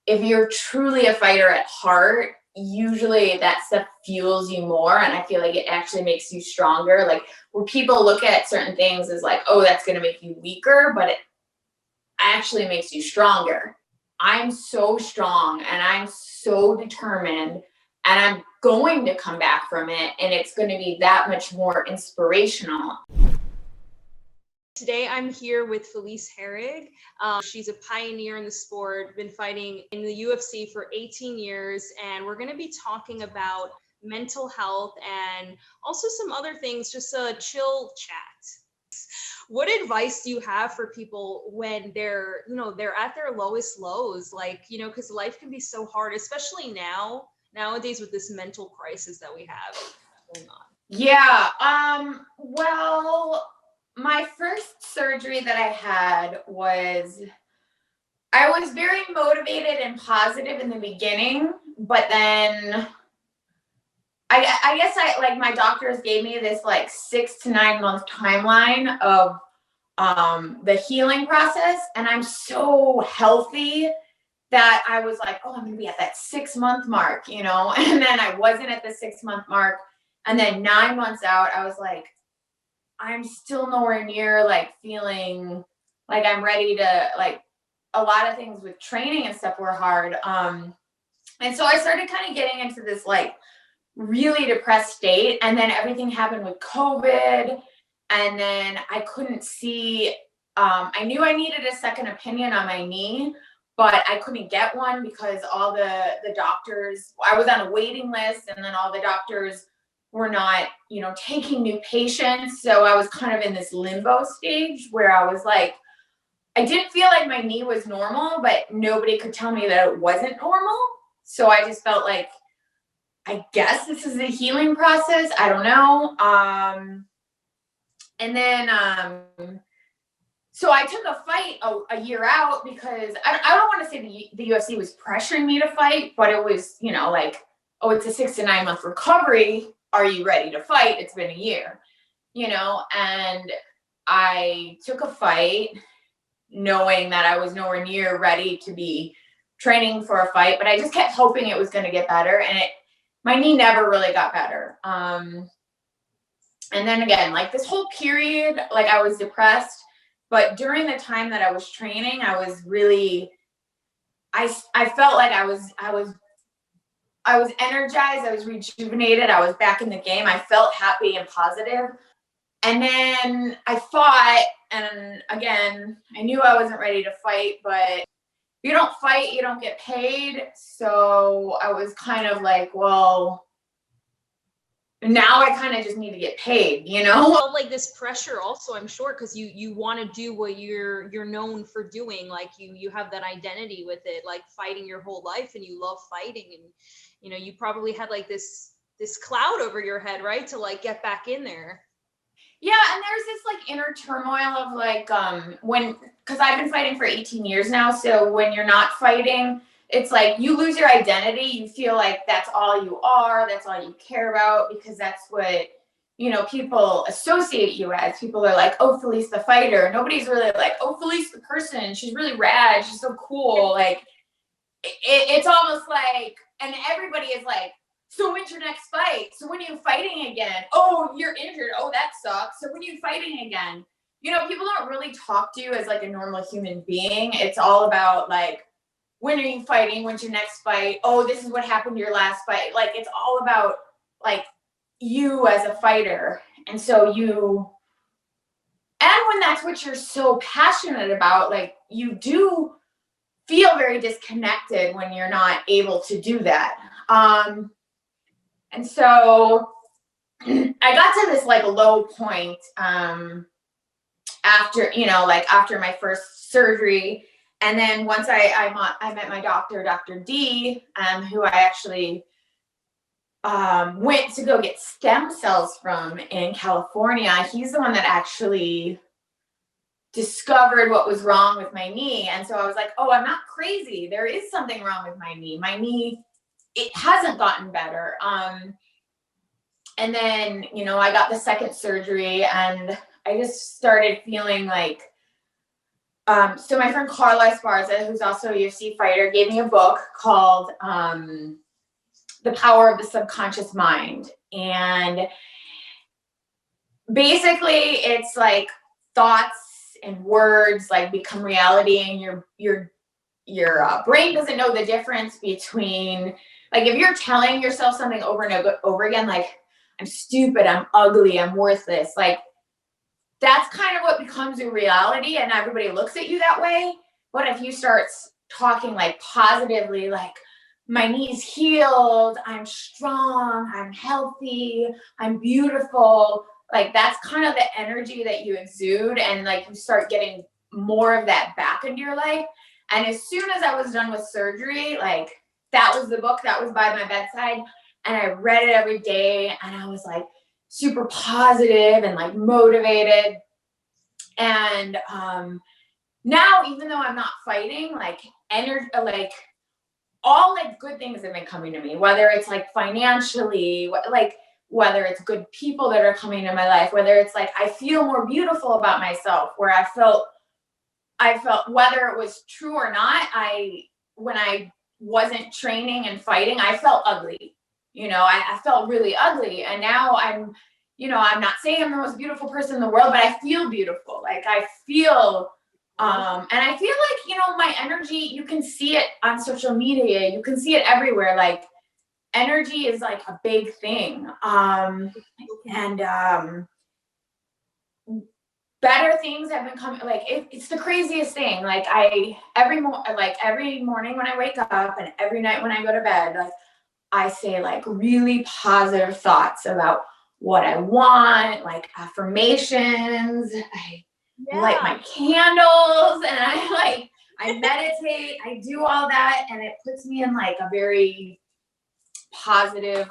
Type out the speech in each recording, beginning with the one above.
if you're truly a fighter at heart, usually that stuff fuels you more. And I feel like it actually makes you stronger. Like where people look at certain things as like, oh, that's going to make you weaker, but it actually makes you stronger. I'm so strong and I'm so determined and I'm going to come back from it. And it's going to be that much more inspirational. Today I'm here with Felice Herrig. She's a pioneer in the sport, been fighting in the UFC for 18 years, and we're going to be talking about mental health and also some other things, just a chill chat. What advice do you have for people when they're at their lowest lows, because life can be so hard, especially nowadays with this mental crisis that we have going on? Yeah. Well, my first surgery that I had I was very motivated and positive in the beginning, but then I guess my doctors gave me this 6 to 9 month timeline of the healing process. And I'm so healthy that I was like, oh, I'm going to be at that 6 month mark, and then I wasn't at the 6 month mark. And then 9 months out, I was like, I'm still nowhere near feeling like I'm ready to a lot of things with training and stuff were hard. And so I started kind of getting into this really depressed state. And then everything happened with COVID. And then I couldn't see, I knew I needed a second opinion on my knee, but I couldn't get one because all the doctors, I was on a waiting list, and then all the doctors were not, taking new patients. So I was kind of in this limbo stage where I was like, I didn't feel like my knee was normal, but nobody could tell me that it wasn't normal. So I just felt like, I guess this is a healing process. I don't know. And then, so I took a fight a year out because I don't want to say the UFC was pressuring me to fight, but it was, oh, it's a 6 to 9 month recovery. Are you ready to fight? It's been a year, and I took a fight knowing that I was nowhere near ready to be training for a fight, but I just kept hoping it was going to get better. And my knee never really got better. And then again, this whole period, I was depressed, but during the time that I was training, I was really, I felt like I was energized. I was rejuvenated. I was back in the game. I felt happy and positive. And then I fought, and again, I knew I wasn't ready to fight, but if you don't fight, you don't get paid. So I was kind of like, well, now I kind of just need to get paid, Like this pressure also, I'm sure, because you want to do what you're known for doing. You have that identity with it, fighting your whole life, and you love fighting, and you probably had this cloud over your head, right, to get back in there. Yeah, and there's this inner turmoil of because I've been fighting for 18 years now, so when you're not fighting, it's you lose your identity. You feel like that's all you are, that's all you care about, because that's what people associate you as. People are like, oh, Felice the fighter. Nobody's really like, oh, Felice the person. She's really rad. She's so cool. It's almost and everybody is like, so when's your next fight? So when are you fighting again? Oh, you're injured. Oh, that sucks. So when are you fighting again? People don't really talk to you as a normal human being. It's all about when are you fighting? When's your next fight? Oh, this is what happened to your last fight. It's all about you as a fighter. And so and when that's what you're so passionate about, you do feel very disconnected when you're not able to do that. And so I got to this low point after my first surgery. And then once I met my doctor, Dr. D, who I actually went to go get stem cells from in California. He's the one that actually discovered what was wrong with my knee. And so I was like, oh, I'm not crazy. There is something wrong with my knee. My knee, it hasn't gotten better. And then, I got the second surgery, and I just started feeling So my friend Carla Esparza, who's also a UFC fighter, gave me a book called The Power of the Subconscious Mind. And basically it's like thoughts and words like become reality, and your brain doesn't know the difference between, like, if you're telling yourself something over and over again, like, I'm stupid, I'm ugly, I'm worthless, like, that's kind of what becomes your reality, and everybody looks at you that way. But if you start talking like positively, like, my knee's healed, I'm strong, I'm healthy, I'm beautiful, like, that's kind of the energy that you exude, and like you start getting more of that back into your life. And as soon as I was done with surgery, like, that was the book that was by my bedside, and I read it every day, and I was like super positive and like motivated. And now, even though I'm not fighting, like, energy, like, all like good things have been coming to me, whether it's like financially, like, whether it's good people that are coming to my life, whether it's like I feel more beautiful about myself, where I felt whether it was true or not, when I wasn't training and fighting, I felt ugly. I felt really ugly. And now I'm not saying I'm the most beautiful person in the world, but I feel beautiful. Like, I feel, and I feel like, my energy, you can see it on social media. You can see it everywhere. Like, energy is like a big thing. And better things have been coming. Like, it's the craziest thing. Like, every morning when I wake up and every night when I go to bed, like, I say like really positive thoughts about what I want, like affirmations. I light my candles, and I meditate. I do all that, and it puts me in like a very positive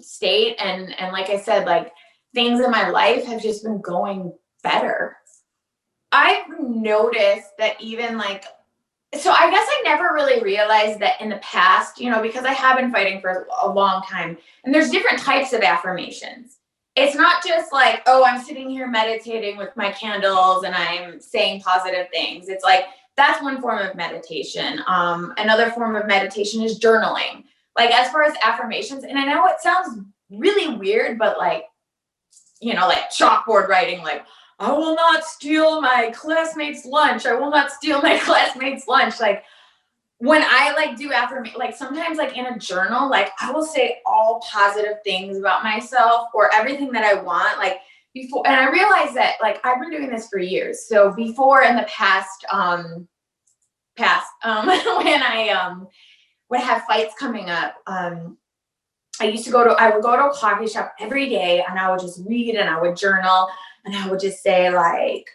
state. And like I said, like, things in my life have just been going better. I've noticed that even like, so I guess I never really realized that in the past, because I have been fighting for a long time, and there's different types of affirmations. It's not just like, oh, I'm sitting here meditating with my candles and I'm saying positive things. It's like, that's one form of meditation. Another form of meditation is journaling. Like, as far as affirmations, and I know it sounds really weird, but like, like chalkboard writing, like, I will not steal my classmate's lunch. I will not steal my classmate's lunch. Like, when I like do affirmation, like, sometimes like in a journal, like, I will say all positive things about myself or everything that I want, like, before. And I realized that, like, I've been doing this for years. So before, in the past, when I would have fights coming up, I would go to a coffee shop every day, and I would just read and I would journal, and I would just say like,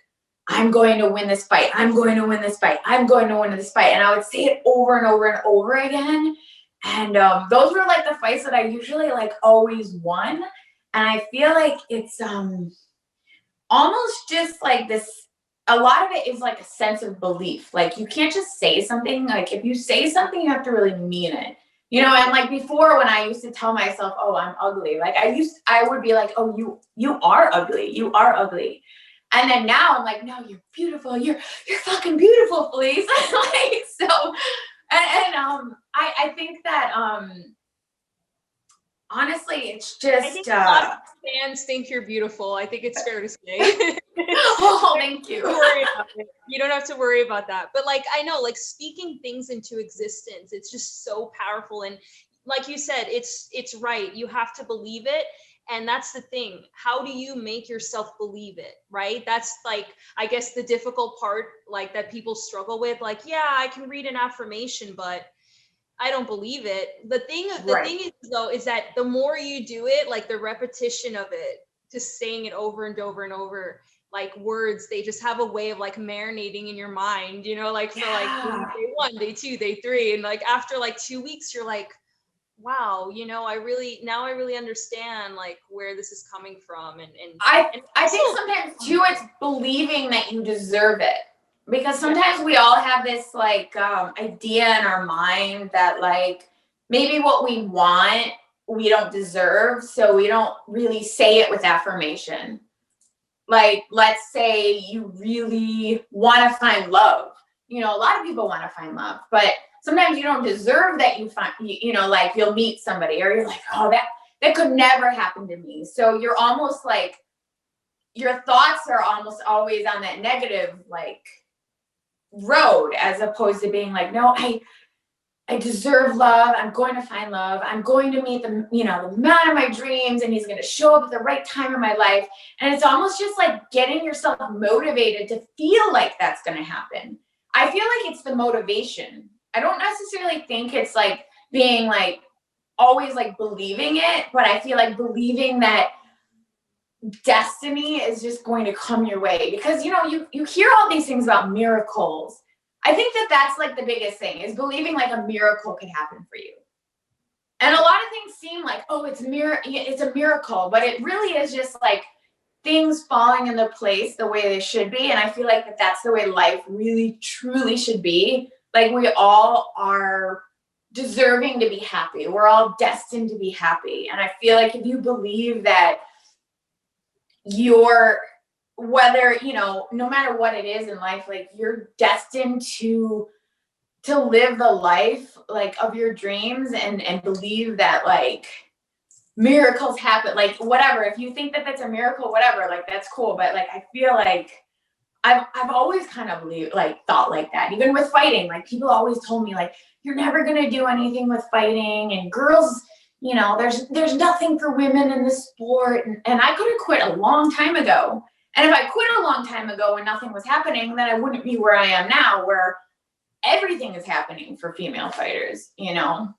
I'm going to win this fight. I'm going to win this fight. I'm going to win this fight. And I would say it over and over and over again. And those were like the fights that I usually like always won. And I feel like it's almost just like this, a lot of it is like a sense of belief. Like, you can't just say something. Like, if you say something, you have to really mean it. And like before, when I used to tell myself, oh, I'm ugly, like I would be like, oh, you are ugly. You are ugly. And then now I'm like, no, you're beautiful. You're fucking beautiful, Felice. Like, so, I think that, honestly, it's just, I think a lot of fans think you're beautiful. I think it's fair to say. oh, thank you. You don't have to worry about that. But like, I know, like, speaking things into existence, it's just so powerful. And like you said, it's right. You have to believe it. And that's the thing. How do you make yourself believe it? Right? That's like, I guess, the difficult part, like, that people struggle with. Like, yeah, I can read an affirmation, but I don't believe it. The thing is, though, is that the more you do it, like, the repetition of it, just saying it over and over and over, like, words, they just have a way of like marinating in your mind, like, for like day 1, day 2, day 3. And like, after like 2 weeks, you're like, wow, I really understand like where this is coming from. And I think sometimes too, it's believing that you deserve it. Because sometimes we all have this like idea in our mind that like maybe what we want we don't deserve, so we don't really say it with affirmation. Like, let's say you really want to find love. You know, a lot of people want to find love, but sometimes you don't deserve that you find, you know, like you'll meet somebody or you're like, oh, that could never happen to me. So you're almost like, your thoughts are almost always on that negative, like, road, as opposed to being like, no, I deserve love. I'm going to find love. I'm going to meet the, you know, the man of my dreams, and he's going to show up at the right time in my life. And it's almost just like getting yourself motivated to feel like that's going to happen. I feel like it's the motivation. I don't necessarily think it's like being like always like believing it, but I feel like believing that destiny is just going to come your way, because you know, you hear all these things about miracles. I think that that's like the biggest thing, is believing like a miracle could happen for you. And a lot of things seem like, oh, it's a miracle, but it really is just like things falling into place the way they should be. And I feel like that's the way life really truly should be. Like, we all are deserving to be happy. We're all destined to be happy. And I feel like if you believe that whether, you know, no matter what it is in life, like, you're destined to live the life like of your dreams, and believe that like miracles happen, like whatever, if you think that that's a miracle, whatever, like that's cool. But like, I feel like I've always kind of thought like that, even with fighting. Like, people always told me like, you're never going to do anything with fighting, and girls, you know, there's nothing for women in this sport. And I could have quit a long time ago. And if I quit a long time ago when nothing was happening, then I wouldn't be where I am now, where everything is happening for female fighters, you know?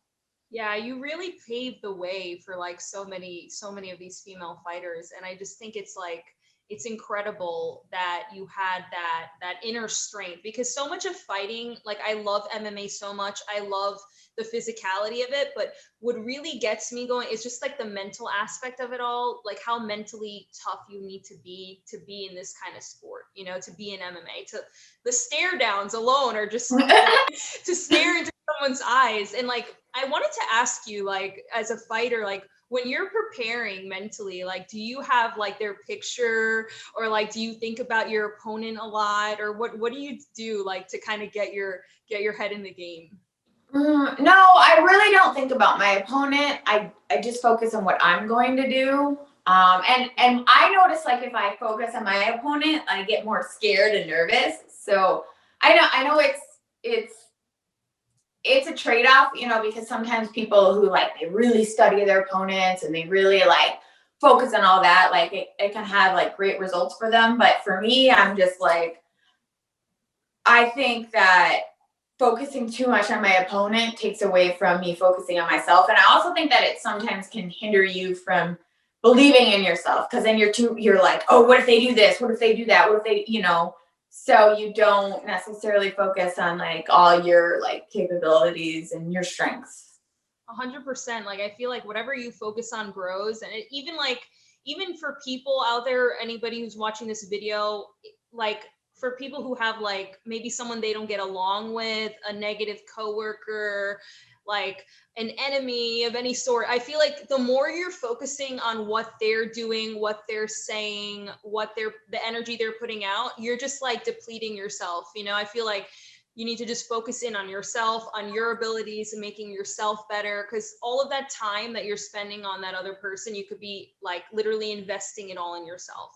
Yeah, you really paved the way for like so many of these female fighters. And I just think it's like, it's incredible that you had that inner strength, because so much of fighting, like, I love MMA so much. I love the physicality of it, but what really gets me going is just like the mental aspect of it all, like how mentally tough you need to be in this kind of sport, you know, to be in MMA. To the stare downs alone are just to stare into someone's eyes. And like, I wanted to ask you, like, as a fighter, like, when you're preparing mentally, like, do you have like their picture, or like, do you think about your opponent a lot, or what do you do like to kind of get your head in the game? No, I really don't think about my opponent. I just focus on what I'm going to do. And I notice, like, if I focus on my opponent, I get more scared and nervous. So I know it's a trade-off, you know, because sometimes people who like, they really study their opponents and they really like focus on all that, like it can have like great results for them. But for me, I'm just like, I think that focusing too much on my opponent takes away from me focusing on myself. And I also think that it sometimes can hinder you from believing in yourself, because then you're like, oh, what if they do this? What if they do that? What if they, you know, so you don't necessarily focus on like all your like capabilities and your strengths. 100%. Like, I feel like whatever you focus on grows. And even for people out there, anybody who's watching this video, like, for people who have like maybe someone they don't get along with, a negative coworker, like an enemy of any sort, I feel like the more you're focusing on what they're doing, what they're saying, the energy they're putting out, you're just like depleting yourself. You know, I feel like you need to just focus in on yourself, on your abilities, and making yourself better, because all of that time that you're spending on that other person, you could be like literally investing it all in yourself.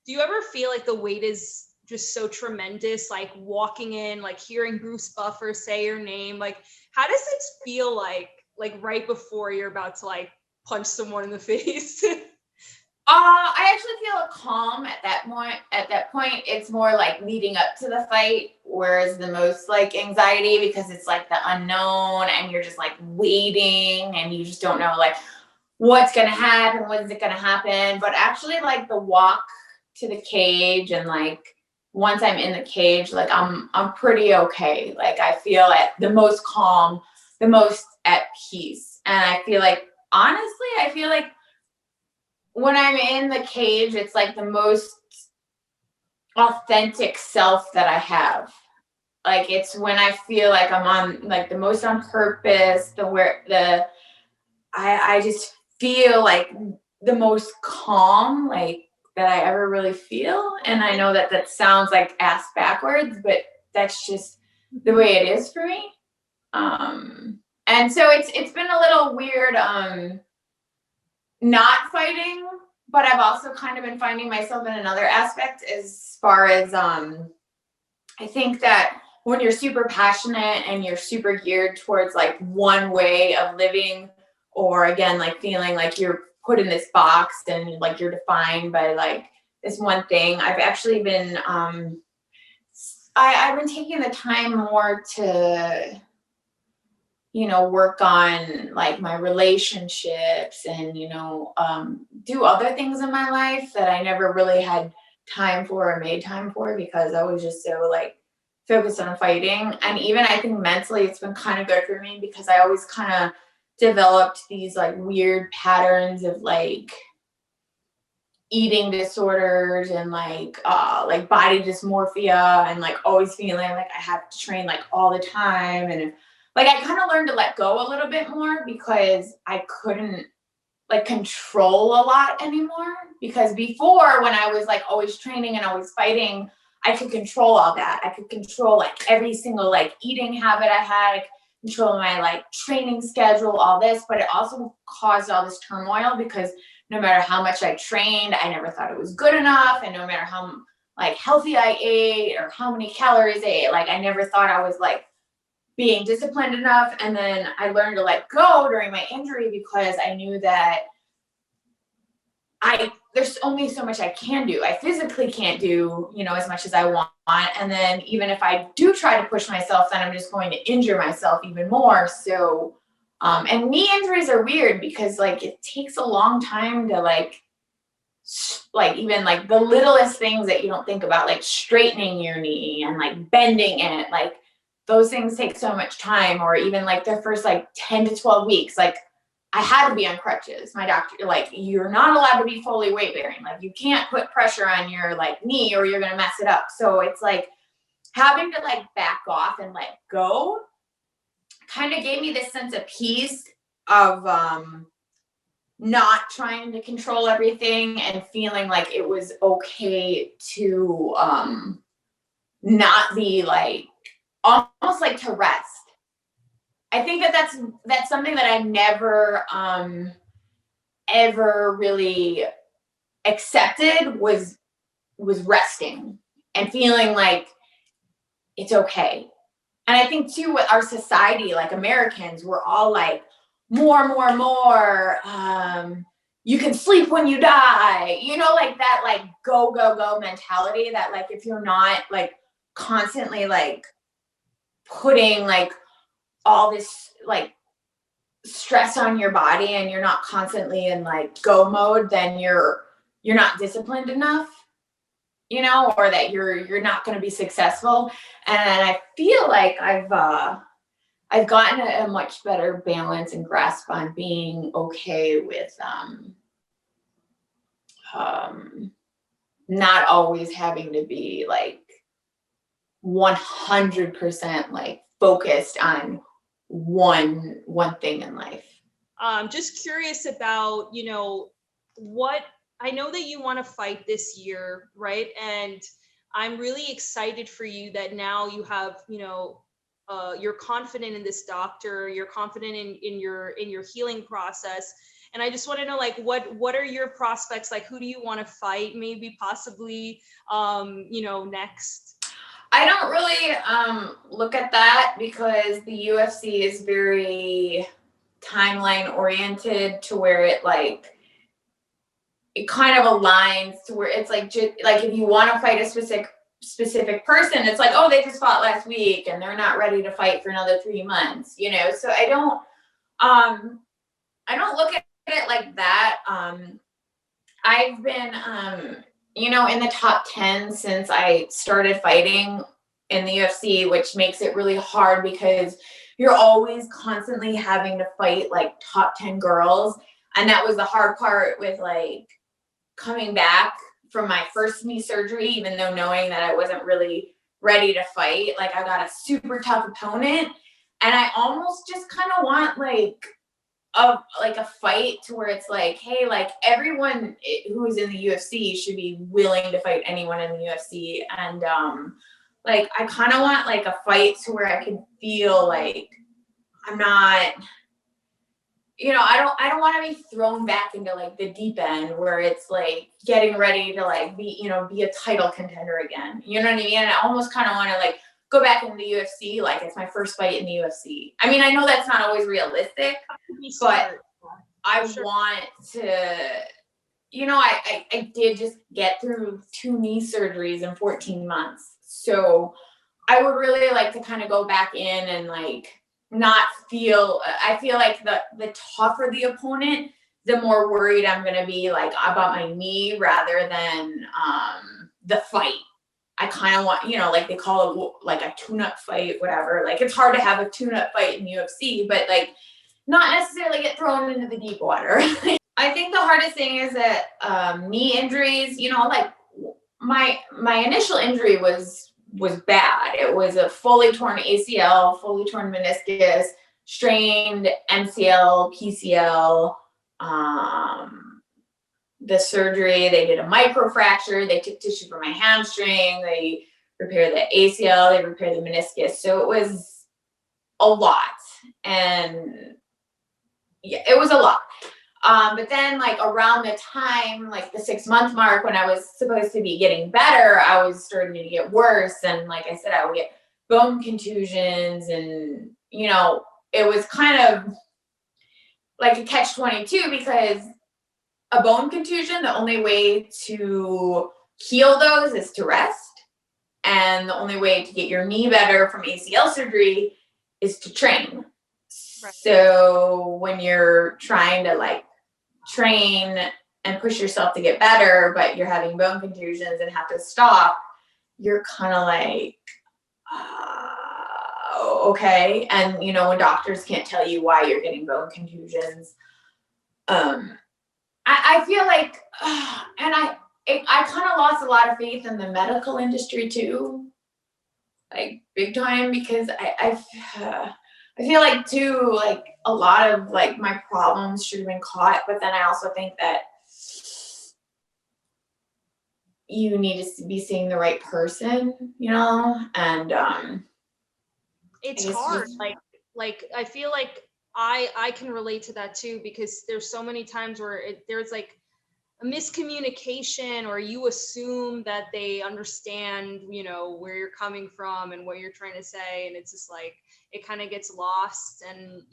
Do you ever feel like the weight is just so tremendous, like walking in, like hearing Bruce Buffer say your name? Like, how does it feel like right before you're about to like punch someone in the face? I actually feel calm at that point. At that point, it's more like leading up to the fight, whereas the most like anxiety, because it's like the unknown and you're just like waiting and you just don't know like what's gonna happen, when's it gonna happen. But actually, like the walk to the cage, and like once I'm in the cage, like I'm pretty okay. Like, I feel at the most calm, the most at peace. And I feel like, honestly, I feel like when I'm in the cage, it's like the most authentic self that I have. Like, it's when I feel like I'm on like the most on purpose, I just feel like the most calm, like that I ever really feel. And I know that that sounds like ass backwards, but that's just the way it is for me. And so it's been a little weird not fighting, but I've also kind of been finding myself in another aspect as far as I think that when you're super passionate and you're super geared towards like one way of living, or again, like feeling like you're put in this box and like you're defined by like this one thing, I've actually been I've been taking the time more to, you know, work on like my relationships and, you know, do other things in my life that I never really had time for or made time for because I was just so like focused on fighting. And even I think mentally it's been kind of good for me because I always kind of developed these like weird patterns of like eating disorders and like body dysmorphia and like always feeling like I have to train like all the time. And like I kind of learned to let go a little bit more because I couldn't like control a lot anymore. Because before, when I was like always training and always fighting, I could control all that. I could control like every single like eating habit I had. I could control my like training schedule, all this, but it also caused all this turmoil because no matter how much I trained, I never thought it was good enough. And no matter how like healthy I ate or how many calories I ate, like I never thought I was like being disciplined enough. And then I learned to let go during my injury because I knew that there's only so much I can do. I physically can't do, you know, as much as I want. And then even if I do try to push myself, then I'm just going to injure myself even more. So, and knee injuries are weird because like it takes a long time to like even like the littlest things that you don't think about, like straightening your knee and like bending it, like those things take so much time. Or even like the first like 10 to 12 weeks, like I had to be on crutches. My doctor, like, you're not allowed to be fully weight bearing. Like you can't put pressure on your like knee or you're going to mess it up. So it's like having to like back off and let go kind of gave me this sense of peace of not trying to control everything and feeling like it was okay to not be like almost like to rest. I think that that's something that I never ever really accepted was resting and feeling like it's okay. And I think too with our society, like Americans, we're all like more. You can sleep when you die, you know, like that, like go mentality that like if you're not like constantly like putting like all this like stress on your body and you're not constantly in like go mode, then you're not disciplined enough, you know, or that you're not going to be successful. And I feel like I've gotten a much better balance and grasp on being okay with not always having to be like 100% like focused on one thing in life. Just curious about, you know, what I know that you want to fight this year, right? And I'm really excited for you that now you have, you know, you're confident in this doctor, you're confident in your healing process. And I just want to know, like, what are your prospects? Like, who do you want to fight? Maybe possibly, you know, next. I don't really look at that because the UFC is very timeline oriented to where it kind of aligns to where it's like like if you want to fight a specific person, it's like, oh, they just fought last week and they're not ready to fight for another 3 months, you know. So I don't look at it like that. I've been you know, in the top 10 since I started fighting in the UFC, which makes it really hard because you're always constantly having to fight like top 10 girls. And that was the hard part with like coming back from my first knee surgery, even though knowing that I wasn't really ready to fight. Like I got a super tough opponent and I almost just kind of want like of like a fight to where it's like, hey, like everyone who is in the UFC should be willing to fight anyone in the UFC. And like I kind of want like a fight to where I can feel like I'm not, I don't want to be thrown back into like the deep end where it's like getting ready to like be a title contender again. You know what I mean? And I almost kind of want to like go back into the UFC like it's my first fight in the UFC. I mean, I know that's not always realistic, but I want to, I did just get through 2 knee surgeries in 14 months. So I would really like to kind of go back in and like not feel, I feel like the tougher the opponent, the more worried I'm going to be like about my knee rather than the fight. I kind of want, like they call it like a tune-up fight, whatever. Like it's hard to have a tune-up fight in UFC, but like not necessarily get thrown into the deep water. I think the hardest thing is that knee injuries, like my initial injury was bad. It was a fully torn ACL, fully torn meniscus, strained MCL, PCL. The surgery, they did a microfracture, they took tissue from my hamstring, they repaired the ACL, they repaired the meniscus. So it was a lot. And yeah, it was a lot. But then like around the time, like the 6-month mark when I was supposed to be getting better, I was starting to get worse. And like I said, I would get bone contusions and, it was kind of like a catch-22 because a bone contusion, the only way to heal those is to rest. And the only way to get your knee better from ACL surgery is to train. Right. So when you're trying to like train and push yourself to get better, but you're having bone contusions and have to stop, you're kind of like, okay. And, when doctors can't tell you why you're getting bone contusions, I feel like, and I kind of lost a lot of faith in the medical industry too, like big time, because I feel like too, like a lot of like my problems should have been caught, but then I also think that you need to be seeing the right person, and it's hard. Like I feel like I can relate to that too, because there's so many times where there's like a miscommunication, or you assume that they understand, where you're coming from and what you're trying to say. And it's just like, it kind of gets lost. And,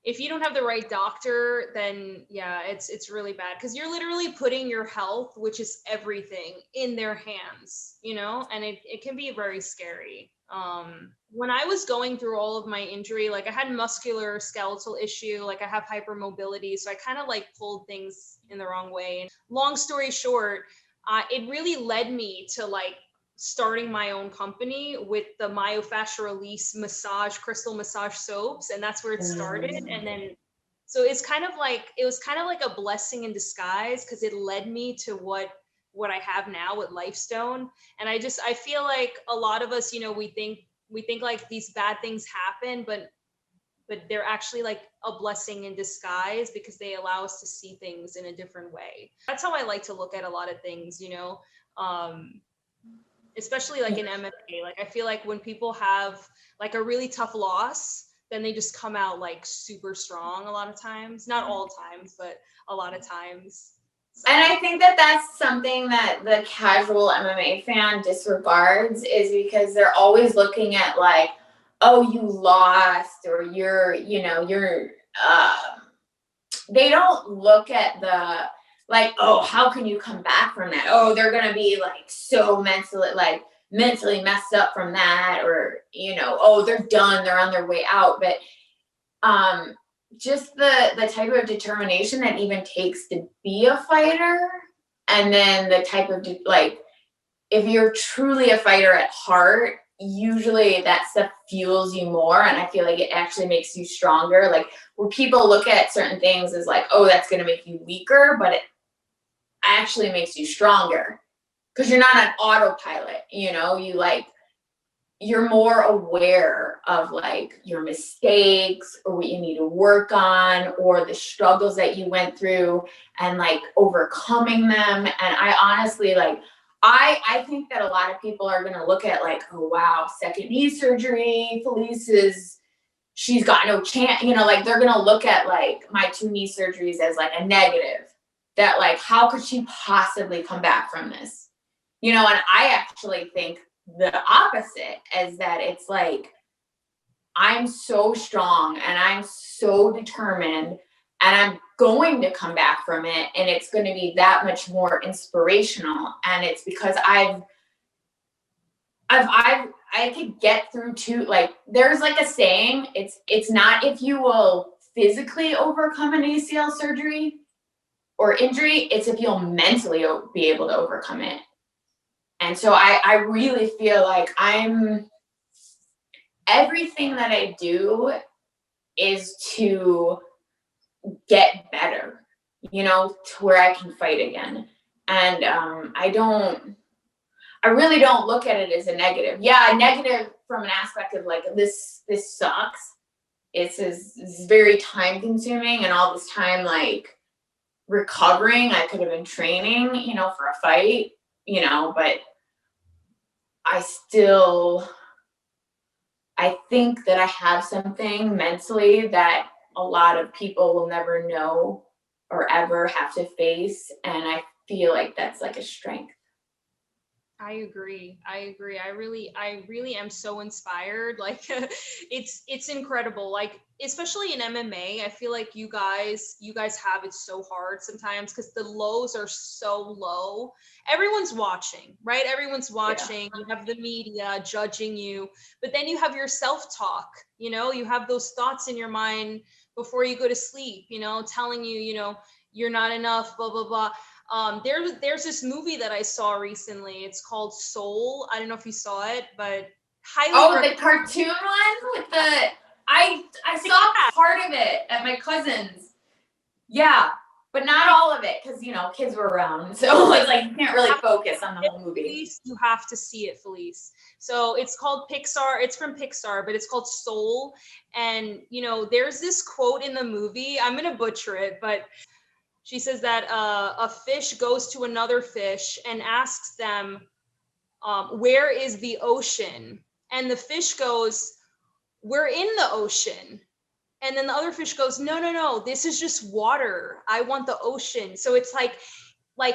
if you don't have the right doctor, then yeah, it's really bad, because you're literally putting your health, which is everything, in their hands, and it can be very scary. When I was going through all of my injury, like I had muscular skeletal issue, like I have hypermobility. So I kind of like pulled things in the wrong way. And long story short, it really led me to like starting my own company with the myofascial release crystal massage soaps. And that's where it started. And then, so it was kind of like a blessing in disguise, because it led me to what I have now with Lifestone. And I feel like a lot of us, we think like these bad things happen, but they're actually like a blessing in disguise, because they allow us to see things in a different way. That's how I like to look at a lot of things, especially like in MMA. Like I feel like when people have like a really tough loss, then they just come out like super strong a lot of times. Not all times, but a lot of times. So. And I think that that's something that the casual MMA fan disregards, is because they're always looking at like, oh, you lost, or they don't look at the like, oh, how can you come back from that? Oh, they're going to be like so mentally messed up from that, or, oh, they're done, they're on their way out. But just the type of determination that even takes to be a fighter, and then the type of like, if you're truly a fighter at heart, usually that stuff fuels you more. And I feel like it actually makes you stronger. Like where people look at certain things as like, oh, that's going to make you weaker, but it actually makes you stronger, because you're not on autopilot, you like you're more aware of like your mistakes or what you need to work on or the struggles that you went through and like overcoming them. And I honestly like, I think that a lot of people are going to look at like, oh wow, second knee surgery, she's got no chance, you know, like they're going to look at like my 2 knee surgeries as like a negative, that like, how could she possibly come back from this? You know, and I actually think the opposite is that it's like, I'm so strong and I'm so determined and I'm going to come back from it. And it's going to be that much more inspirational. And it's because I could get through to like, there's like a saying, it's not if you will physically overcome an ACL surgery or injury, it's if you'll mentally be able to overcome it. And so I really feel like everything that I do is to get better, you know, to where I can fight again. And I really don't look at it as a negative. Yeah, a negative from an aspect of like, this sucks. It's very time consuming, and all this time like recovering, I could have been training, you know, for a fight, you know, but I think that I have something mentally that a lot of people will never know or ever have to face. And I feel like that's like a strength. I agree. I really am so inspired. Like it's incredible. Like especially in MMA, I feel like you guys have it so hard sometimes because the lows are so low. Everyone's watching, right? Everyone's watching. Yeah. You have the media judging you, but then you have your self-talk, you know, you have those thoughts in your mind before you go to sleep, you know, telling you, you know, you're not enough, blah, blah, blah. There's this movie that I saw recently. It's called Soul. I don't know if you saw it, but highly the cartoon one with the I saw part of it at my cousin's. Yeah, but not all of it because you know kids were around, so it's like you can't really focus on the whole movie. You have to see it, Felice. So it's called Pixar. It's from Pixar, but it's called Soul. And you know, there's this quote in the movie. I'm gonna butcher it, but she says that a fish goes to another fish and asks them, where is the ocean? And the fish goes, we're in the ocean. And then the other fish goes, no, this is just water. I want the ocean. So it's like,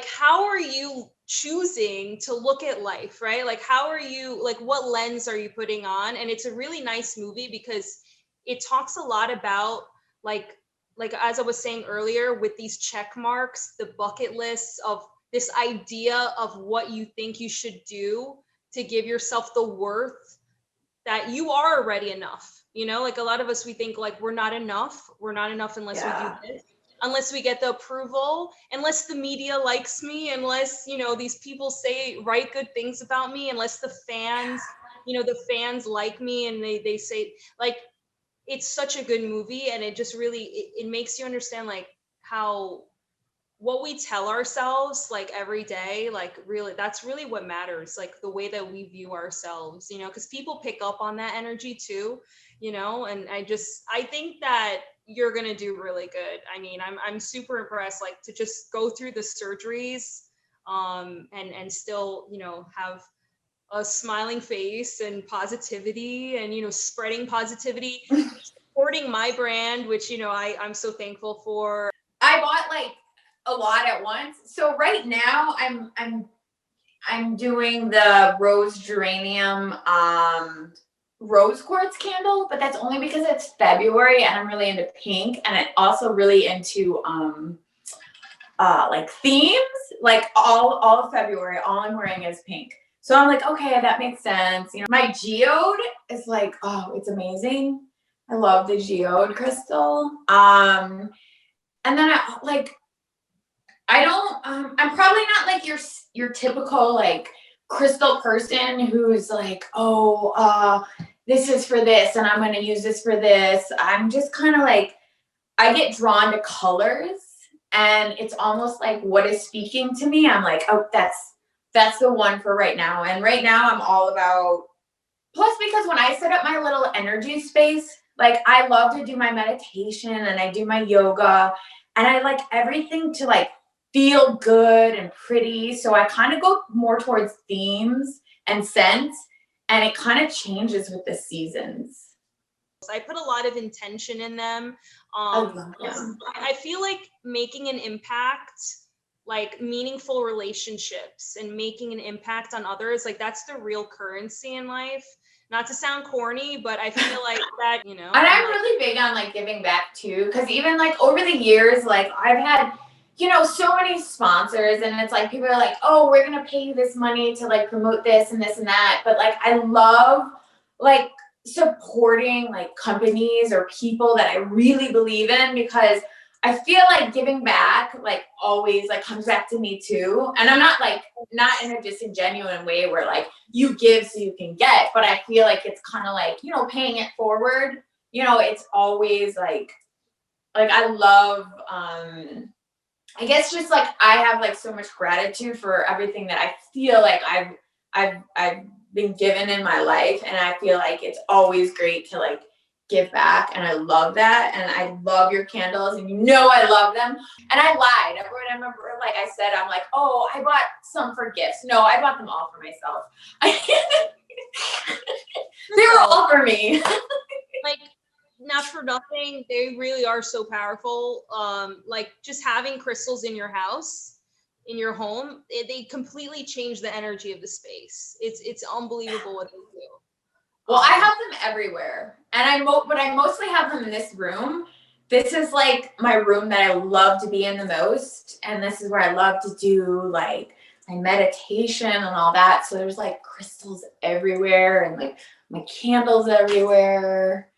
how are you choosing to look at life, right? Like, how are you, like, what lens are you putting on? And it's a really nice movie because it talks a lot about like as I was saying earlier, with these check marks, the bucket lists of this idea of what you think you should do to give yourself the worth that you are already enough. You know, like a lot of us, we think like we're not enough unless we do this, unless we get the approval, unless the media likes me, unless, you know, these people write good things about me, unless the fans, you know, the fans like me and they say, like, it's such a good movie. And it just really, it makes you understand like how what we tell ourselves like every day, like really, that's really what matters, like the way that we view ourselves, you know, because people pick up on that energy too, you know. And I think that you're gonna do really good. I mean, I'm super impressed, like to just go through the surgeries and still, you know, have a smiling face and positivity and, you know, spreading positivity, supporting my brand, which, you know, I'm so thankful for. I bought like a lot at once. So right now I'm doing the rose geranium rose quartz candle, but that's only because it's February and I'm really into pink, and I'm also really into like themes. Like all of February, all I'm wearing is pink. So I'm like, okay, that makes sense. You know, my geode is like, oh, it's amazing. I love the geode crystal. And then I'm probably not like your typical like crystal person who's like, oh, this is for this and I'm going to use this for this. I'm just kind of like, I get drawn to colors and it's almost like what is speaking to me. I'm like, oh, that's the one for right now. And right now I'm all about Plus, because when I set up my little energy space, like I love to do my meditation and I do my yoga and I like everything to like feel good and pretty. So I kind of go more towards themes and scents, and it kind of changes with the seasons. I put a lot of intention in them. I love Because them. I feel like making an impact, like meaningful relationships and making an impact on others, like that's the real currency in life. Not to sound corny, but I feel like that, you know. And I'm really big on like giving back too, because even like over the years, like I've had, you know, so many sponsors, and it's like people are like, oh, we're gonna pay you this money to like promote this and this and that. But like I love like supporting like companies or people that I really believe in, because I feel like giving back like always like comes back to me too. And I'm not like not in a disingenuous way where like you give so you can get, but I feel like it's kind of like, you know, paying it forward. You know, it's always like I love I guess just like I have like so much gratitude for everything that I feel like I've been given in my life, and I feel like it's always great to like give back, and I love that, and I love your candles, and you know I love them. And I lied. I remember, like I said, I'm like, oh, I bought some for gifts. No, I bought them all for myself. They were all for me. Like, not for nothing, they really are so powerful. Like just having crystals in your house, in your home, they completely change the energy of the space. It's unbelievable what they do. Well, I have them everywhere, and but I mostly have them in this room. This is like my room that I love to be in the most, and this is where I love to do like my meditation and all that. So there's like crystals everywhere, and like my candles everywhere,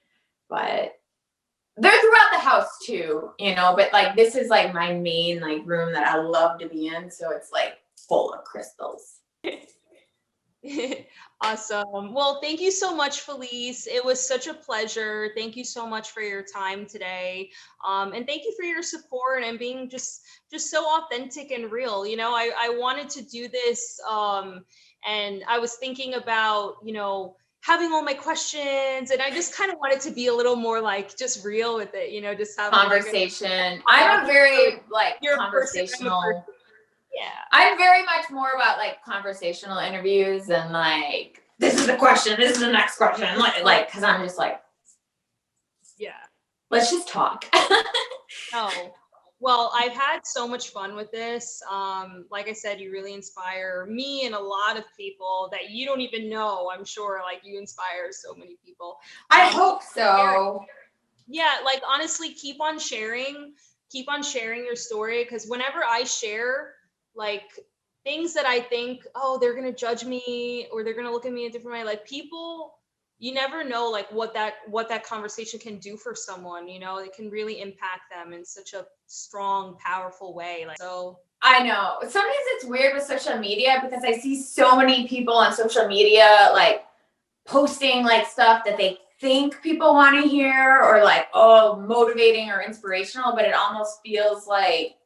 but they're throughout the house too, you know. But like this is like my main like room that I love to be in, so it's like full of crystals. Awesome. Well, thank you so much, Felice. It was such a pleasure. Thank you so much for your time today. And thank you for your support and being just so authentic and real. You know, I wanted to do this, and I was thinking about, you know, having all my questions, and I just kind of wanted to be a little more like just real with it, you know, just have Conversation. I'm a very like conversational. Yeah. I'm very much more about like conversational interviews and like this is the question, this is the next question, like because I'm just like, yeah, let's just talk. Oh, well, I've had so much fun with this. Like I said, you really inspire me and a lot of people that you don't even know. I'm sure, like you inspire so many people. I hope so. Yeah, like honestly, keep on sharing your story, because whenever I share like things that I think, oh, they're gonna judge me or they're gonna look at me a different way, like people, you never know like what that conversation can do for someone, you know. It can really impact them in such a strong, powerful way. Like, so I know. Sometimes it's weird with social media because I see so many people on social media like posting like stuff that they think people want to hear, or like, oh, motivating or inspirational, but it almost feels like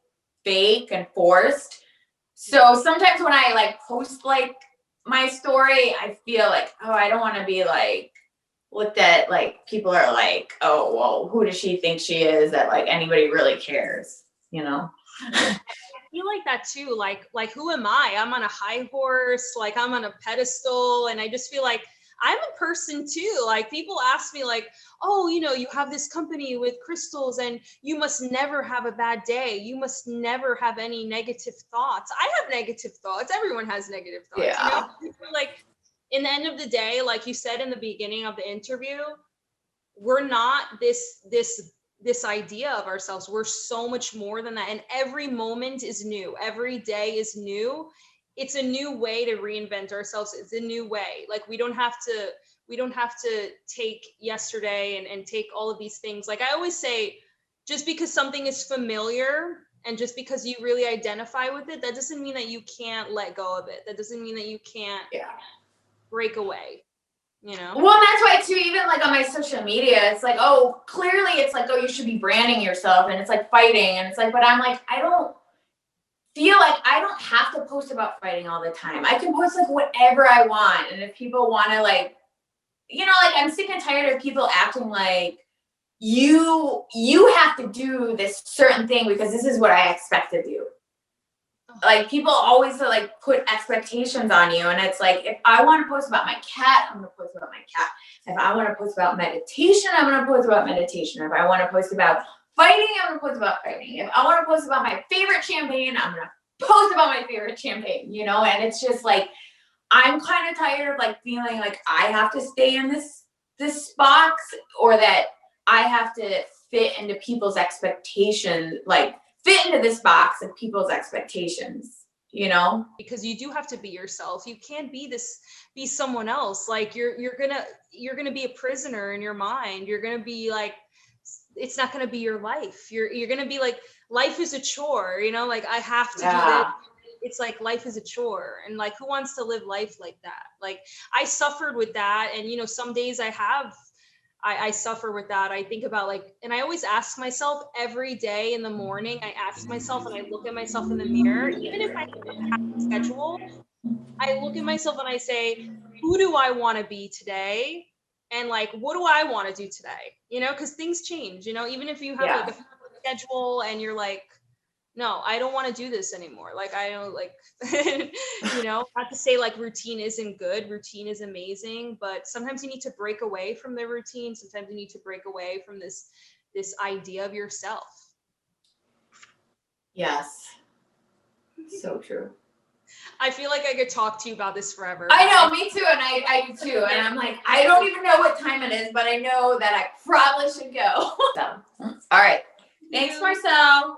fake and forced. So sometimes when I like post like my story, I feel like, oh, I don't want to be like looked at like people are like, oh, well, who does she think she is that like anybody really cares, you know? I feel like that too. Like who am I? I'm on a high horse, like I'm on a pedestal, and I just feel like I'm a person too. Like people ask me like, oh, you know, you have this company with crystals and you must never have a bad day. You must never have any negative thoughts. I have negative thoughts. Everyone has negative thoughts. Yeah. You know, like in the end of the day, like you said in the beginning of the interview, we're not this idea of ourselves. We're so much more than that. And every moment is new. Every day is new. It's a new way to reinvent ourselves. It's a new way. Like we don't have to take yesterday and take all of these things. Like I always say, just because something is familiar and just because you really identify with it, that doesn't mean that you can't let go of it. That doesn't mean that you can't break away. You know? Well, that's why too, even like on my social media, it's like, oh, clearly it's like, oh, you should be branding yourself, and it's like fighting, and it's like, but I'm like, I don't feel like I don't have to post about fighting all the time. I can post like whatever I want, and if people want to like you know, like I'm sick and tired of people acting like you have to do this certain thing because this is what I expect of you. Like people always like put expectations on you, and it's like, if I want to post about my cat, I'm gonna post about my cat. If I want to post about meditation, I'm gonna post about meditation. If I want to post about fighting, I'm gonna post about fighting. If I want to post about my favorite champagne, I'm gonna post about my favorite champagne, you know. And it's just like, I'm kind of tired of like feeling like I have to stay in this box, or that I have to fit into people's expectations, like fit into this box of people's expectations, you know? Because you do have to be yourself. You can't be someone else. Like you're gonna be a prisoner in your mind. You're gonna be like, it's not gonna be your life. You're gonna be like, life is a chore, you know, like I have to do this. It's like life is a chore, and like who wants to live life like that? Like I suffered with that, and you know, some days I suffer with that. I think about like, and I always ask myself every day in the morning, I ask myself and I look at myself in the mirror, even if I have a schedule, I look at myself and I say, who do I want to be today? And like, what do I want to do today? You know, because things change, you know, even if you have like a schedule and you're like, no, I don't want to do this anymore. Like, I don't like, you know, not to say like routine isn't good. Routine is amazing, but sometimes you need to break away from the routine. Sometimes you need to break away from this idea of yourself. Yes. So true. I feel like I could talk to you about this forever. I know, me too, and I do too. And I'm like, I don't even know what time it is, but I know that I probably should go. So, all right. Thanks, Marcel.